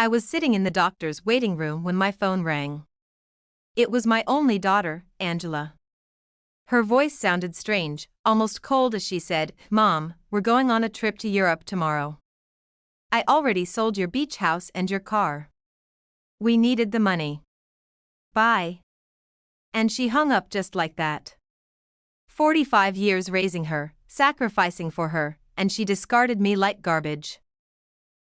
I was sitting in the doctor's waiting room when my phone rang. It was my only daughter, Angela. Her voice sounded strange, almost cold as she said, "Mom, we're going on a trip to Europe tomorrow. I already sold your beach house and your car. We needed the money. Bye." And she hung up just like that. 45 years raising her, sacrificing for her, and she discarded me like garbage.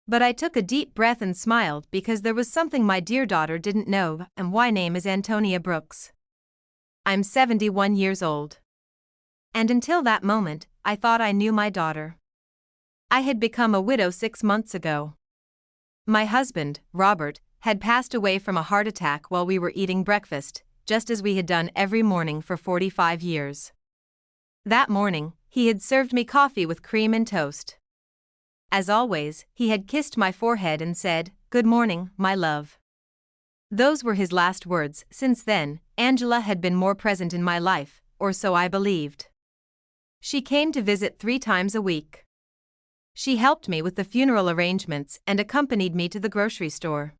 But I took a deep breath and smiled because there was something my dear daughter didn't know, and my name is Antonia Brooks. I'm 71 years old. And until that moment, I thought I knew my daughter. I had become a widow 6 months ago. My husband, Robert, had passed away from a heart attack while we were eating breakfast, just as we had done every morning for 45 years. That morning, he had served me coffee with cream and toast. As always, he had kissed my forehead and said, "Good morning, my love." Those were his last words. Since then, Angela had been more present in my life, or so I believed. She came to visit 3 times a week. She helped me with the funeral arrangements and accompanied me to the grocery store.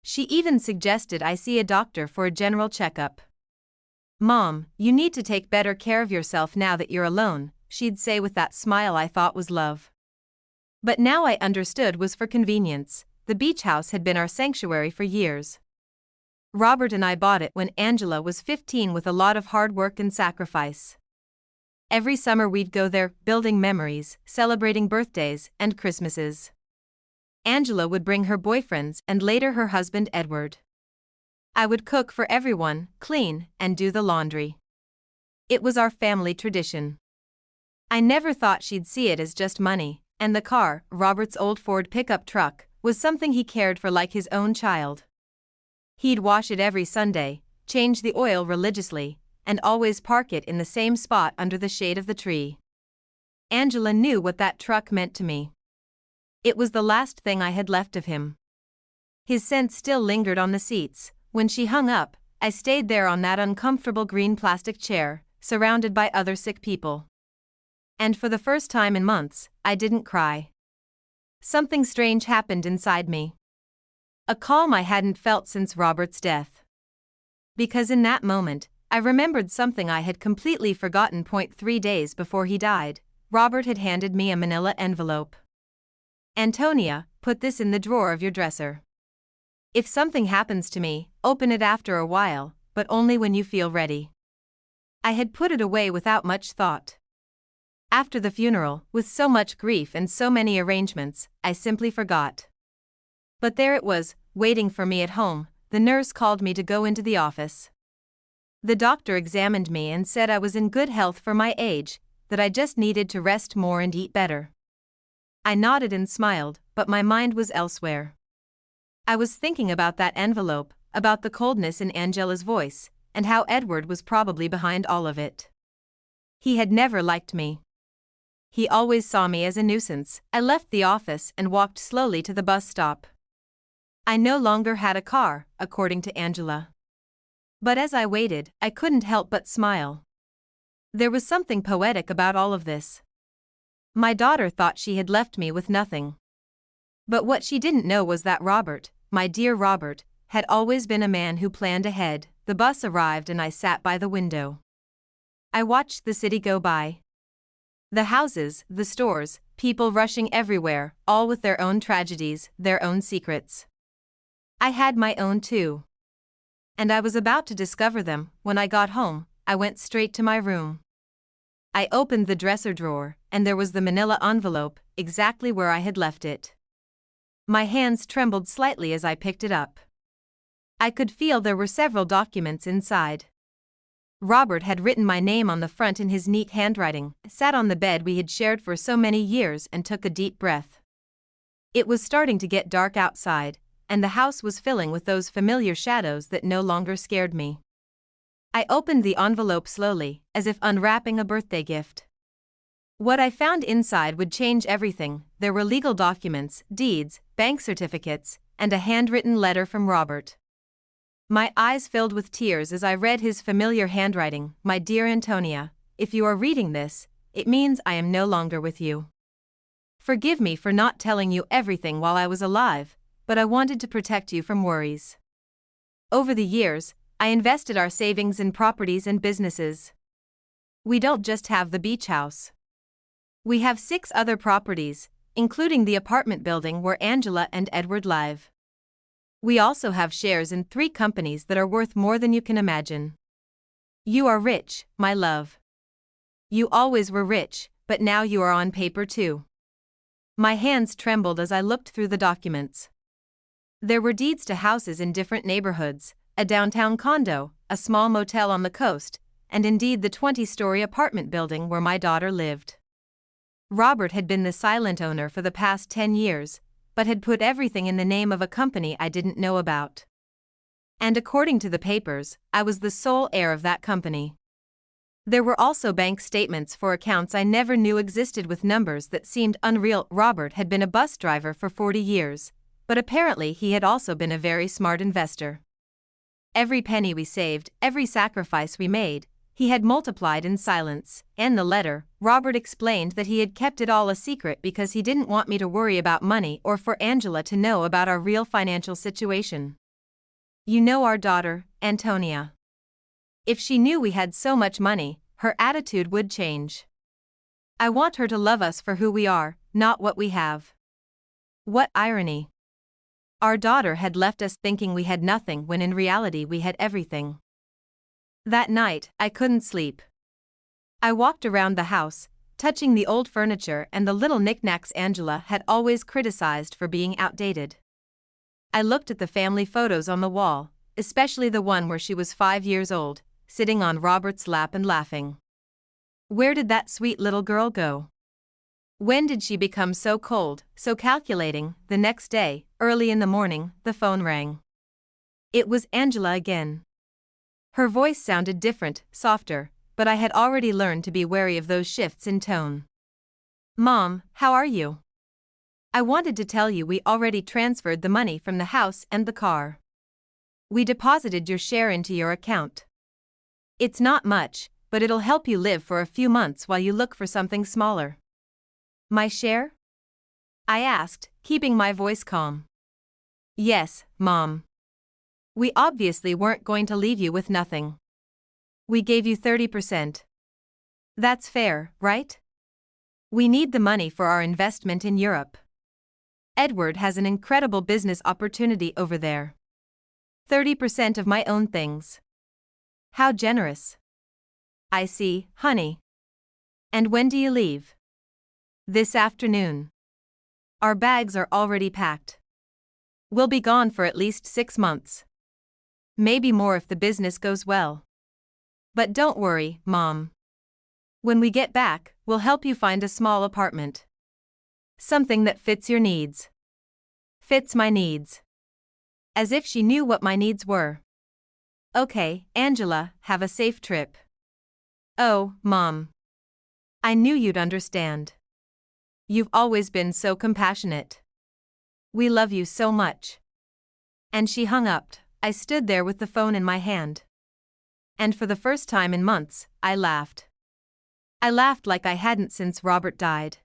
She even suggested I see a doctor for a general checkup. "Mom, you need to take better care of yourself now that you're alone," she'd say with that smile I thought was love. But now I understood was for convenience. The beach house had been our sanctuary for years. Robert and I bought it when Angela was 15 with a lot of hard work and sacrifice. Every summer we'd go there, building memories, celebrating birthdays and Christmases. Angela would bring her boyfriends and later her husband Edward. I would cook for everyone, clean, and do the laundry. It was our family tradition. I never thought she'd see it as just money, and the car, Robert's old Ford pickup truck, was something he cared for like his own child. He'd wash it every Sunday, change the oil religiously, and always park it in the same spot under the shade of the tree. Angela knew what that truck meant to me. It was the last thing I had left of him. His scent still lingered on the seats. When she hung up, I stayed there on that uncomfortable green plastic chair, surrounded by other sick people. And for the first time in months, I didn't cry. Something strange happened inside me. A calm I hadn't felt since Robert's death. Because in that moment, I remembered something I had completely forgotten. 3 days before he died, Robert had handed me a manila envelope. "Antonia, put this in the drawer of your dresser. If something happens to me, open it after a while, but only when you feel ready." I had put it away without much thought. After the funeral, with so much grief and so many arrangements, I simply forgot. But there it was, waiting for me at home. The nurse called me to go into the office. The doctor examined me and said I was in good health for my age, that I just needed to rest more and eat better. I nodded and smiled, but my mind was elsewhere. I was thinking about that envelope, about the coldness in Angela's voice, and how Edward was probably behind all of it. He had never liked me. He always saw me as a nuisance. I left the office and walked slowly to the bus stop. I no longer had a car, according to Angela. But as I waited, I couldn't help but smile. There was something poetic about all of this. My daughter thought she had left me with nothing. But what she didn't know was that Robert, my dear Robert, had always been a man who planned ahead. The bus arrived and I sat by the window. I watched the city go by. The houses, the stores, people rushing everywhere, all with their own tragedies, their own secrets. I had my own too. And I was about to discover them. When I got home, I went straight to my room. I opened the dresser drawer, and there was the manila envelope, exactly where I had left it. My hands trembled slightly as I picked it up. I could feel there were several documents inside. Robert had written my name on the front in his neat handwriting, sat on the bed we had shared for so many years and took a deep breath. It was starting to get dark outside, and the house was filling with those familiar shadows that no longer scared me. I opened the envelope slowly, as if unwrapping a birthday gift. What I found inside would change everything. There were legal documents, deeds, bank certificates, and a handwritten letter from Robert. My eyes filled with tears as I read his familiar handwriting. "My dear Antonia, if you are reading this, it means I am no longer with you. Forgive me for not telling you everything while I was alive, but I wanted to protect you from worries. Over the years, I invested our savings in properties and businesses. We don't just have the beach house. We have 6 other properties, including the apartment building where Angela and Edward live. We also have shares in 3 companies that are worth more than you can imagine. You are rich, my love. You always were rich, but now you are on paper too. My hands trembled as I looked through the documents. There were deeds to houses in different neighborhoods, a downtown condo, a small motel on the coast, and indeed the 20-story apartment building where my daughter lived. Robert had been the silent owner for the past 10 years, but had put everything in the name of a company I didn't know about. And according to the papers, I was the sole heir of that company. There were also bank statements for accounts I never knew existed with numbers that seemed unreal. Robert had been a bus driver for 40 years, but apparently he had also been a very smart investor. Every penny we saved, every sacrifice we made, he had multiplied in silence. In the letter, Robert explained that he had kept it all a secret because he didn't want me to worry about money or for Angela to know about our real financial situation. You know our daughter, Antonia. If she knew we had so much money, her attitude would change. I want her to love us for who we are, not what we have. What irony. Our daughter had left us thinking we had nothing when in reality we had everything. That night, I couldn't sleep. I walked around the house, touching the old furniture and the little knickknacks Angela had always criticized for being outdated. I looked at the family photos on the wall, especially the one where she was 5 years old, sitting on Robert's lap and laughing. Where did that sweet little girl go? When did she become so cold, so calculating? The next day, early in the morning, the phone rang. It was Angela again. Her voice sounded different, softer, but I had already learned to be wary of those shifts in tone. Mom, how are you? I wanted to tell you we already transferred the money from the house and the car. We deposited your share into your account. It's not much, but it'll help you live for a few months while you look for something smaller. My share? I asked, keeping my voice calm. Yes, Mom. We obviously weren't going to leave you with nothing. We gave you 30%. That's fair, right? We need the money for our investment in Europe. Edward has an incredible business opportunity over there. 30% of my own things. How generous. I see, honey. And when do you leave? This afternoon. Our bags are already packed. We'll be gone for at least 6 months. Maybe more if the business goes well. But don't worry, Mom. When we get back, we'll help you find a small apartment. Something that fits your needs. Fits my needs. As if she knew what my needs were. Okay, Angela, have a safe trip. Oh, Mom. I knew you'd understand. You've always been so compassionate. We love you so much. And she hung up. I stood there with the phone in my hand. And for the first time in months, I laughed. I laughed like I hadn't since Robert died.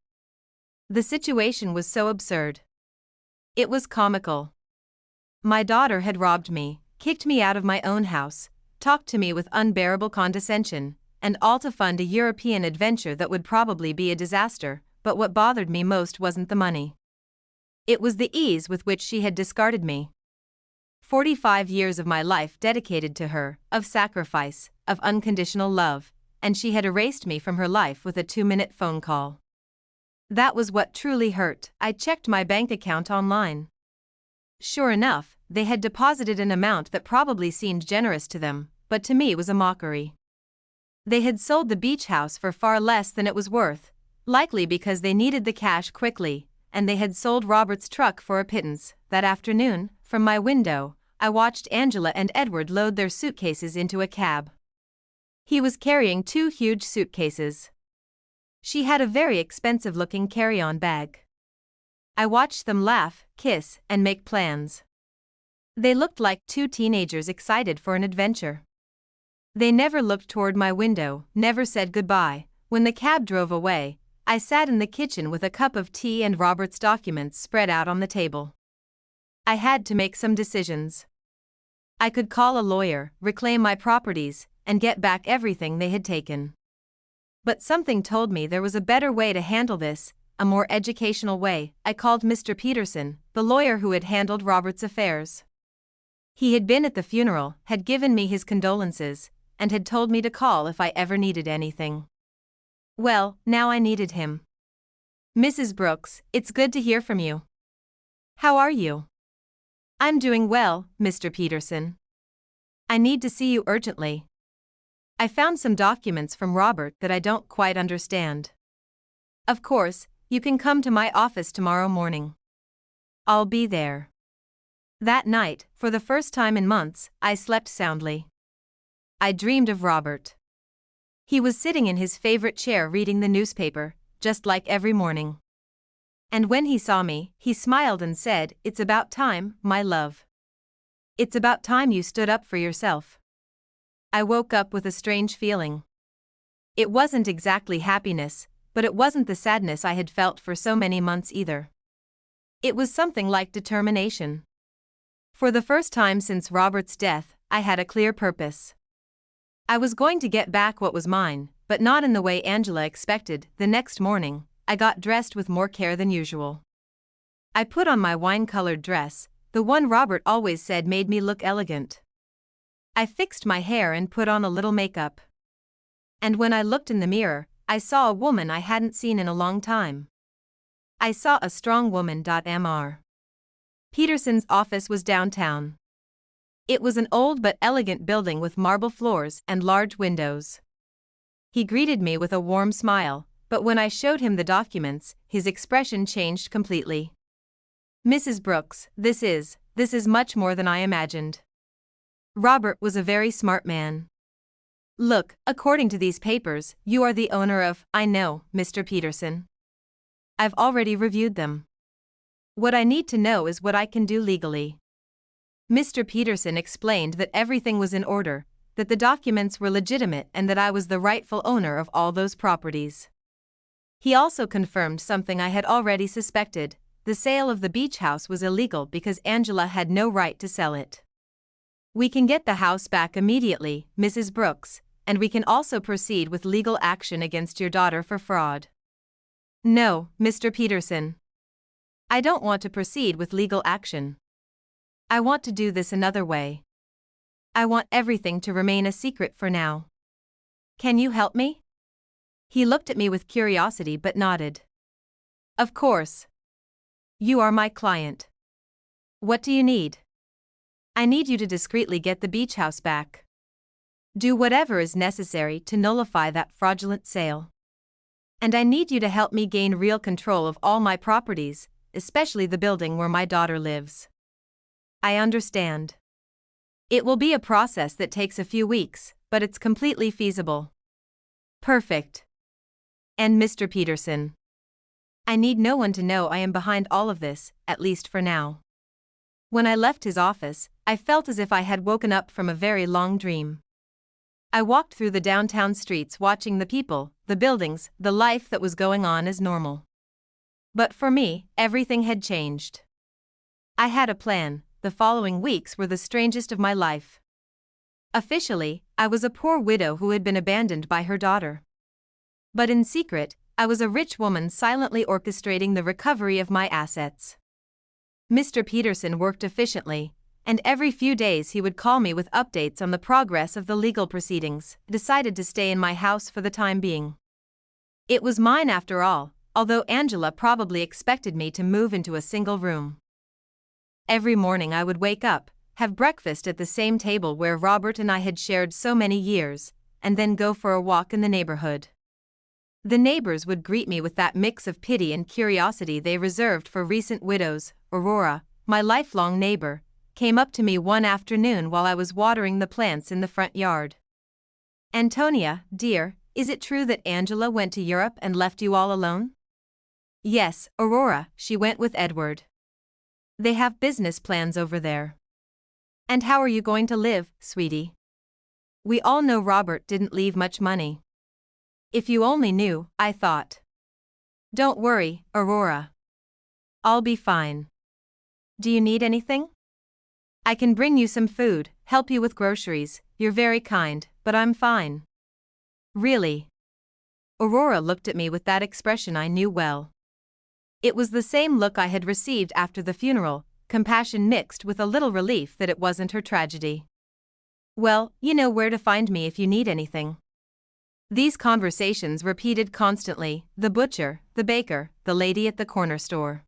The situation was so absurd. It was comical. My daughter had robbed me, kicked me out of my own house, talked to me with unbearable condescension, and all to fund a European adventure that would probably be a disaster, but what bothered me most wasn't the money. It was the ease with which she had discarded me. 45 years of my life dedicated to her, of sacrifice, of unconditional love, and she had erased me from her life with a 2-minute phone call. That was what truly hurt. I checked my bank account online. Sure enough, they had deposited an amount that probably seemed generous to them, but to me was a mockery. They had sold the beach house for far less than it was worth, likely because they needed the cash quickly, and they had sold Robert's truck for a pittance. That afternoon, from my window, I watched Angela and Edward load their suitcases into a cab. He was carrying 2 huge suitcases. She had a very expensive-looking carry-on bag. I watched them laugh, kiss, and make plans. They looked like 2 teenagers excited for an adventure. They never looked toward my window, never said goodbye. When the cab drove away, I sat in the kitchen with a cup of tea and Robert's documents spread out on the table. I had to make some decisions. I could call a lawyer, reclaim my properties, and get back everything they had taken. But something told me there was a better way to handle this, a more educational way. I called Mr. Peterson, the lawyer who had handled Robert's affairs. He had been at the funeral, had given me his condolences, and had told me to call if I ever needed anything. Well, now I needed him. Mrs. Brooks, it's good to hear from you. How are you? I'm doing well, Mr. Peterson. I need to see you urgently. I found some documents from Robert that I don't quite understand. Of course, you can come to my office tomorrow morning. I'll be there. That night, for the first time in months, I slept soundly. I dreamed of Robert. He was sitting in his favorite chair reading the newspaper, just like every morning. And when he saw me, he smiled and said, "It's about time, my love. It's about time you stood up for yourself." I woke up with a strange feeling. It wasn't exactly happiness, but it wasn't the sadness I had felt for so many months either. It was something like determination. For the first time since Robert's death, I had a clear purpose. I was going to get back what was mine, but not in the way Angela expected. The next morning, I got dressed with more care than usual. I put on my wine-colored dress, the one Robert always said made me look elegant. I fixed my hair and put on a little makeup. And when I looked in the mirror, I saw a woman I hadn't seen in a long time. I saw a strong woman. Mr. Peterson's office was downtown. It was an old but elegant building with marble floors and large windows. He greeted me with a warm smile, but when I showed him the documents, his expression changed completely. "Mrs. Brooks, this is much more than I imagined." Robert was a very smart man. "Look, according to these papers, you are the owner of—" "I know, Mr. Peterson. I've already reviewed them. What I need to know is what I can do legally." Mr. Peterson explained that everything was in order, that the documents were legitimate and that I was the rightful owner of all those properties. He also confirmed something I had already suspected: the sale of the beach house was illegal because Angela had no right to sell it. "We can get the house back immediately, Mrs. Brooks, and we can also proceed with legal action against your daughter for fraud." "No, Mr. Peterson. I don't want to proceed with legal action. I want to do this another way. I want everything to remain a secret for now. Can you help me?" He looked at me with curiosity but nodded. "Of course. You are my client. What do you need?" "I need you to discreetly get the beach house back. Do whatever is necessary to nullify that fraudulent sale. And I need you to help me gain real control of all my properties, especially the building where my daughter lives." "I understand. It will be a process that takes a few weeks, but it's completely feasible." "Perfect. And Mr. Peterson, I need no one to know I am behind all of this, at least for now." When I left his office, I felt as if I had woken up from a very long dream. I walked through the downtown streets watching the people, the buildings, the life that was going on as normal. But for me, everything had changed. I had a plan. The following weeks were the strangest of my life. Officially, I was a poor widow who had been abandoned by her daughter. But in secret, I was a rich woman silently orchestrating the recovery of my assets. Mr. Peterson worked efficiently, and every few days he would call me with updates on the progress of the legal proceedings. I decided to stay in my house for the time being. It was mine after all, although Angela probably expected me to move into a single room. Every morning I would wake up, have breakfast at the same table where Robert and I had shared so many years, and then go for a walk in the neighborhood. The neighbors would greet me with that mix of pity and curiosity they reserved for recent widows. Aurora, my lifelong neighbor, came up to me one afternoon while I was watering the plants in the front yard. "Antonia, dear, is it true that Angela went to Europe and left you all alone?" "Yes, Aurora, she went with Edward. They have business plans over there." "And how are you going to live, sweetie? We all know Robert didn't leave much money." "If you only knew," I thought. "Don't worry, Aurora. I'll be fine. Do you need anything? I can bring you some food, help you with groceries. You're very kind, but I'm fine. Really? Aurora looked at me with that expression I knew well. It was the same look I had received after the funeral, compassion mixed with a little relief that it wasn't her tragedy. Well, you know where to find me if you need anything. These conversations repeated constantly: the butcher, the baker, the lady at the corner store.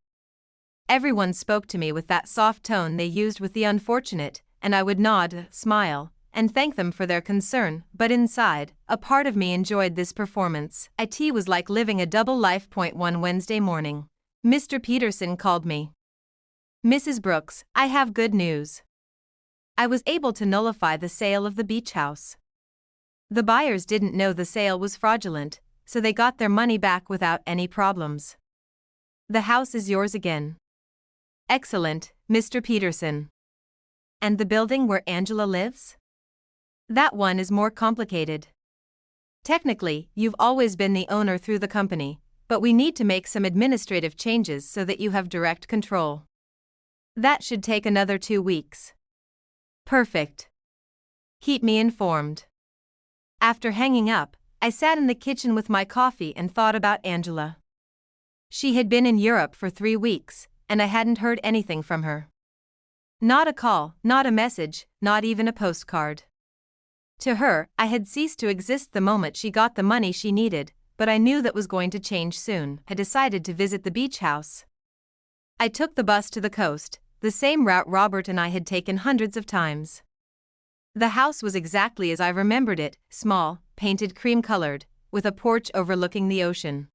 Everyone spoke to me with that soft tone they used with the unfortunate, and I would nod, smile, and thank them for their concern, but inside, a part of me enjoyed this performance. It was like living a double life. One Wednesday morning, Mr. Peterson called me. Mrs. Brooks, I have good news. I was able to nullify the sale of the beach house. The buyers didn't know the sale was fraudulent, so they got their money back without any problems. The house is yours again. Excellent, Mr. Peterson. And the building where Angela lives? That one is more complicated. Technically, you've always been the owner through the company, but we need to make some administrative changes so that you have direct control. That should take another 2 weeks. Perfect. Keep me informed. After hanging up, I sat in the kitchen with my coffee and thought about Angela. She had been in Europe for 3 weeks, and I hadn't heard anything from her. Not a call, not a message, not even a postcard. To her, I had ceased to exist the moment she got the money she needed, but I knew that was going to change soon. I decided to visit the beach house. I took the bus to the coast, the same route Robert and I had taken hundreds of times. The house was exactly as I remembered it, small, painted cream-colored, with a porch overlooking the ocean.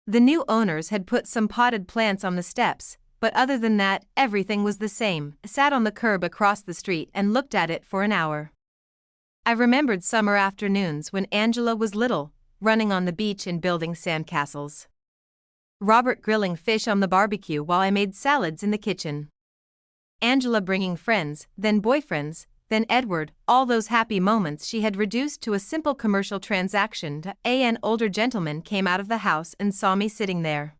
The new owners had put some potted plants on the steps, but other than that, everything was the same. I sat on the curb across the street and looked at it for an hour. I remembered summer afternoons when Angela was little, running on the beach and building sandcastles. Robert grilling fish on the barbecue while I made salads in the kitchen. Angela bringing friends, then boyfriends, then Edward. All those happy moments she had reduced to a simple commercial transaction. An older gentleman came out of the house and saw me sitting there.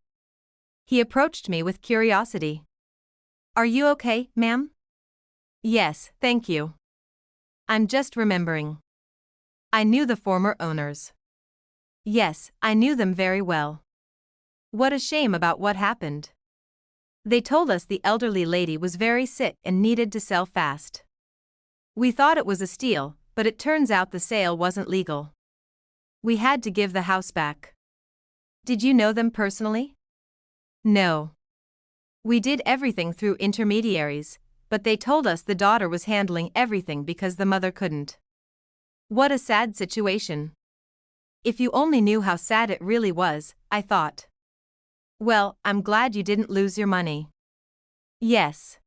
He approached me with curiosity. Are you okay, ma'am? Yes, thank you. I'm just remembering. I knew the former owners. Yes, I knew them very well. What a shame about what happened. They told us the elderly lady was very sick and needed to sell fast. We thought it was a steal, but it turns out the sale wasn't legal. We had to give the house back. Did you know them personally? No. We did everything through intermediaries, but they told us the daughter was handling everything because the mother couldn't. What a sad situation. If you only knew how sad it really was, I thought. Well, I'm glad you didn't lose your money. Yes.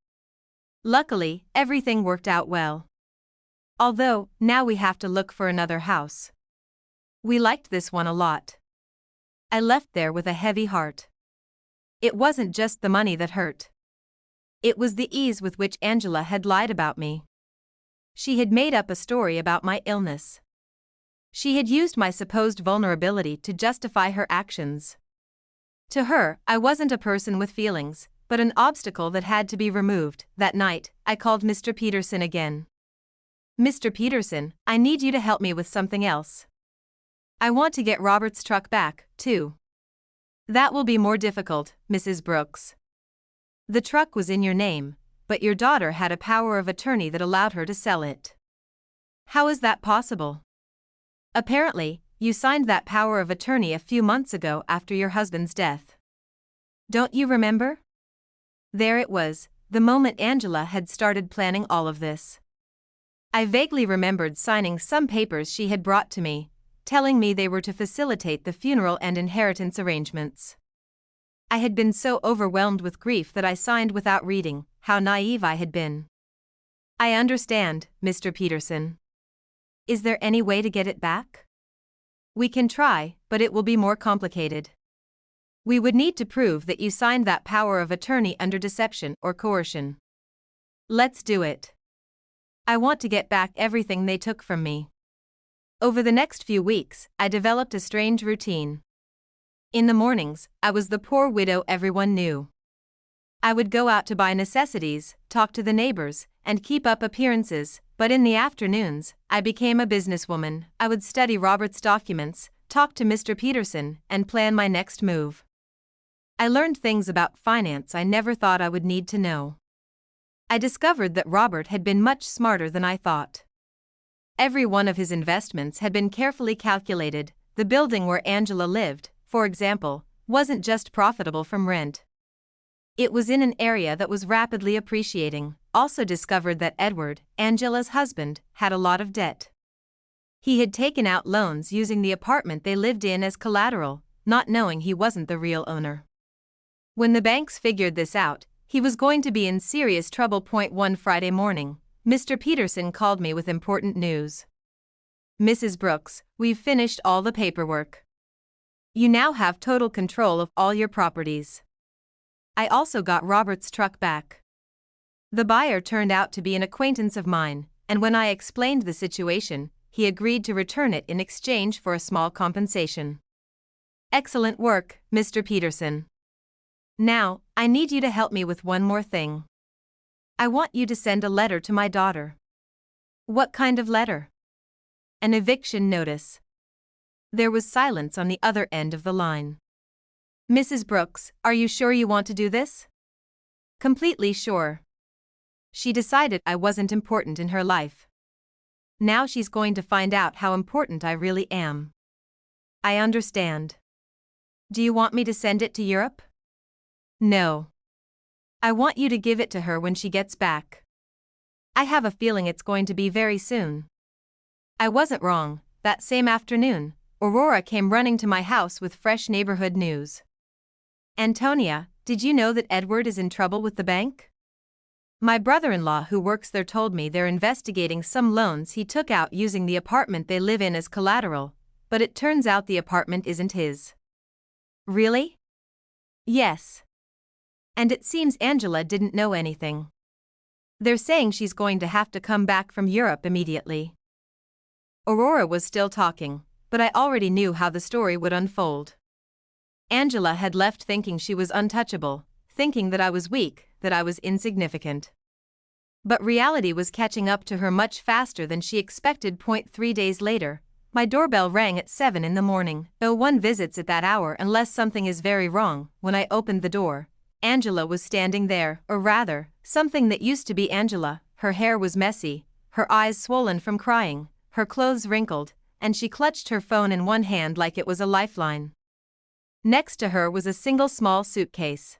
Luckily, everything worked out well. Although, now we have to look for another house. We liked this one a lot. I left there with a heavy heart. It wasn't just the money that hurt. It was the ease with which Angela had lied about me. She had made up a story about my illness. She had used my supposed vulnerability to justify her actions. To her, I wasn't a person with feelings, but an obstacle that had to be removed. That night, I called Mr. Peterson again. Mr. Peterson, I need you to help me with something else. I want to get Robert's truck back, too. That will be more difficult, Mrs. Brooks. The truck was in your name, but your daughter had a power of attorney that allowed her to sell it. How is that possible? Apparently, you signed that power of attorney a few months ago after your husband's death. Don't you remember? There it was, the moment Angela had started planning all of this. I vaguely remembered signing some papers she had brought to me, telling me they were to facilitate the funeral and inheritance arrangements. I had been so overwhelmed with grief that I signed without reading. How naive I had been. I understand, Mr. Peterson. Is there any way to get it back? We can try, but it will be more complicated. We would need to prove that you signed that power of attorney under deception or coercion. Let's do it. I want to get back everything they took from me. Over the next few weeks, I developed a strange routine. In the mornings, I was the poor widow everyone knew. I would go out to buy necessities, talk to the neighbors, and keep up appearances, but in the afternoons, I became a businesswoman. I would study Robert's documents, talk to Mr. Peterson, and plan my next move. I learned things about finance I never thought I would need to know. I discovered that Robert had been much smarter than I thought. Every one of his investments had been carefully calculated. The building where Angela lived, for example, wasn't just profitable from rent. It was in an area that was rapidly appreciating. Also discovered that Edward, Angela's husband, had a lot of debt. He had taken out loans using the apartment they lived in as collateral, not knowing he wasn't the real owner. When the banks figured this out, he was going to be in serious trouble. One Friday morning, Mr. Peterson called me with important news. "Mrs. Brooks, we've finished all the paperwork. You now have total control of all your properties. I also got Robert's truck back." The buyer turned out to be an acquaintance of mine, and when I explained the situation, he agreed to return it in exchange for a small compensation. "Excellent work, Mr. Peterson. Now, I need you to help me with one more thing. I want you to send a letter to my daughter." "What kind of letter?" "An eviction notice." There was silence on the other end of the line. "Mrs. Brooks, are you sure you want to do this?" "Completely sure." She decided I wasn't important in her life. Now she's going to find out how important I really am. "I understand. Do you want me to send it to Europe?" "No. I want you to give it to her when she gets back. I have a feeling it's going to be very soon." I wasn't wrong. That same afternoon, Aurora came running to my house with fresh neighborhood news. "Antonia, did you know that Edward is in trouble with the bank? My brother-in-law who works there told me they're investigating some loans he took out using the apartment they live in as collateral, but it turns out the apartment isn't his." "Really?" "Yes. And it seems Angela didn't know anything. They're saying she's going to have to come back from Europe immediately." Aurora was still talking, but I already knew how the story would unfold. Angela had left thinking she was untouchable, thinking that I was weak, that I was insignificant. But reality was catching up to her much faster than she expected. 3 days later, my doorbell rang at 7 in the morning. No one visits at that hour unless something is very wrong. When I opened the door, Angela was standing there, or rather, something that used to be Angela. Her hair was messy, her eyes swollen from crying, her clothes wrinkled, and she clutched her phone in one hand like it was a lifeline. Next to her was a single small suitcase.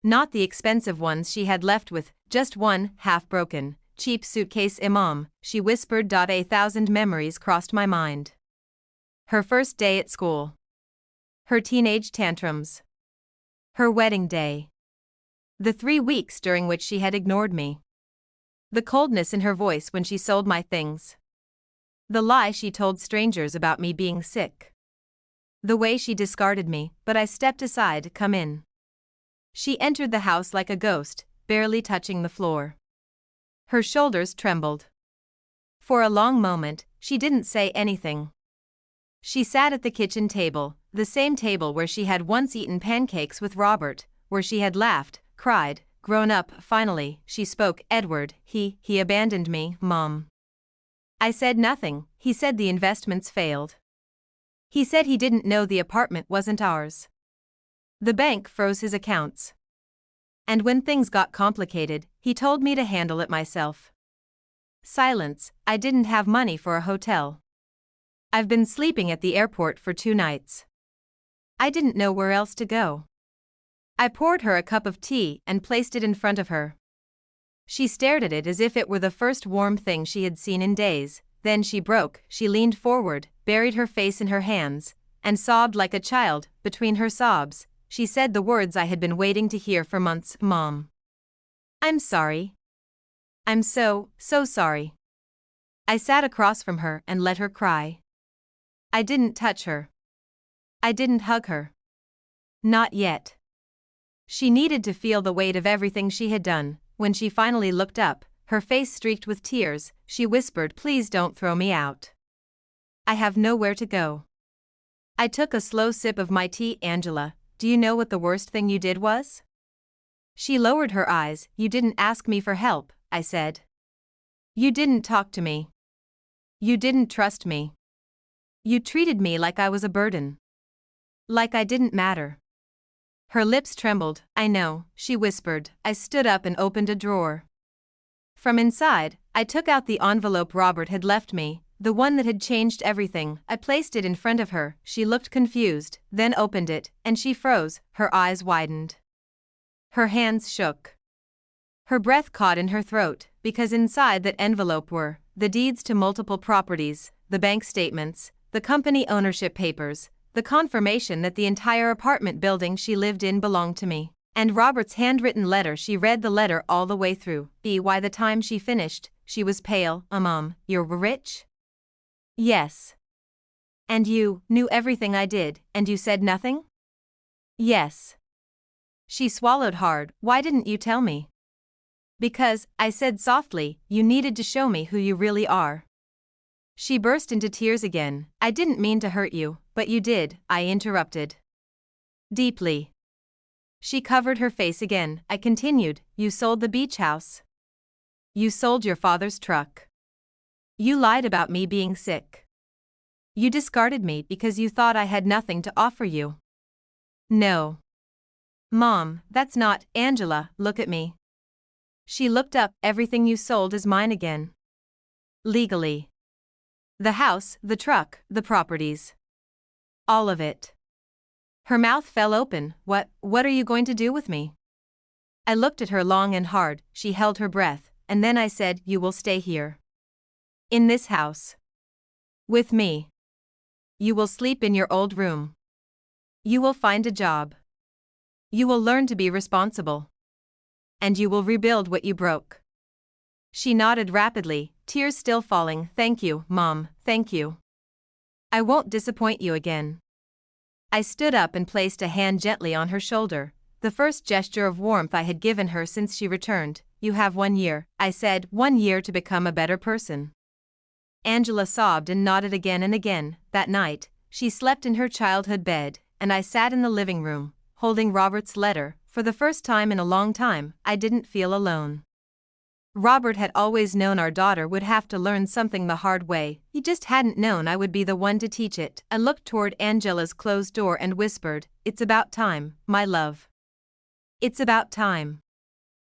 Not the expensive ones she had left with, just one, half-broken, cheap suitcase. "Mom," she whispered. 1,000 memories crossed my mind. Her first day at school. Her teenage tantrums. Her wedding day. The 3 weeks during which she had ignored me. The coldness in her voice when she sold my things. The lie she told strangers about me being sick. The way she discarded me, but I stepped aside. "Come in." She entered the house like a ghost, barely touching the floor. Her shoulders trembled. For a long moment, she didn't say anything. She sat at the kitchen table, the same table where she had once eaten pancakes with Robert, where she had laughed, cried, grown up. Finally, she spoke. "Edward, he abandoned me, Mom." I said nothing. "He said the investments failed. He said he didn't know the apartment wasn't ours. The bank froze his accounts. And when things got complicated, he told me to handle it myself." Silence. "I didn't have money for a hotel. I've been sleeping at the airport for 2 nights. I didn't know where else to go." I poured her a cup of tea and placed it in front of her. She stared at it as if it were the first warm thing she had seen in days. Then she broke. She leaned forward, buried her face in her hands, and sobbed like a child. Between her sobs, she said the words I had been waiting to hear for months. "Mom. I'm sorry. I'm so sorry." I sat across from her and let her cry. I didn't touch her. I didn't hug her. Not yet. She needed to feel the weight of everything she had done. When she finally looked up, her face streaked with tears, she whispered, "Please don't throw me out. I have nowhere to go." I took a slow sip of my tea. "Angela, do you know what the worst thing you did was?" She lowered her eyes. You didn't ask me for help, I said. You didn't talk to me. You didn't trust me. You treated me like I was a burden. Like I didn't matter. Her lips trembled. I know, she whispered. I stood up and opened a drawer. From inside, I took out the envelope Robert had left me, the one that had changed everything. I placed it in front of her. She looked confused, then opened it, and she froze. Her eyes widened. Her hands shook. Her breath caught in her throat, because inside that envelope were the deeds to multiple properties, the bank statements, the company ownership papers, the confirmation that the entire apartment building she lived in belonged to me, and Robert's handwritten letter. She read the letter all the way through. By the time she finished, she was pale. Mom, you're rich? Yes. And you knew everything I did, and you said nothing? Yes. She swallowed hard. Why didn't you tell me? Because, I said softly, you needed to show me who you really are. She burst into tears again. I didn't mean to hurt you, but you did, I interrupted. Deeply. She covered her face again. I continued, you sold the beach house. You sold your father's truck. You lied about me being sick. You discarded me because you thought I had nothing to offer you. No. Mom, that's not. Angela, look at me. She looked up. Everything you sold is mine again. Legally. The house, the truck, the properties. All of it. Her mouth fell open. What are you going to do with me? I looked at her long and hard. She held her breath, and then I said, you will stay here. In this house. With me. You will sleep in your old room. You will find a job. You will learn to be responsible. And you will rebuild what you broke. She nodded rapidly, tears still falling. Thank you, Mom, thank you. I won't disappoint you again. I stood up and placed a hand gently on her shoulder, the first gesture of warmth I had given her since she returned. You have 1 year, I said, 1 year to become a better person. Angela sobbed and nodded again and again. That night, she slept in her childhood bed, and I sat in the living room, holding Robert's letter. For the first time in a long time, I didn't feel alone. Robert had always known our daughter would have to learn something the hard way. He just hadn't known I would be the one to teach it. I looked toward Angela's closed door and whispered, it's about time, my love. It's about time.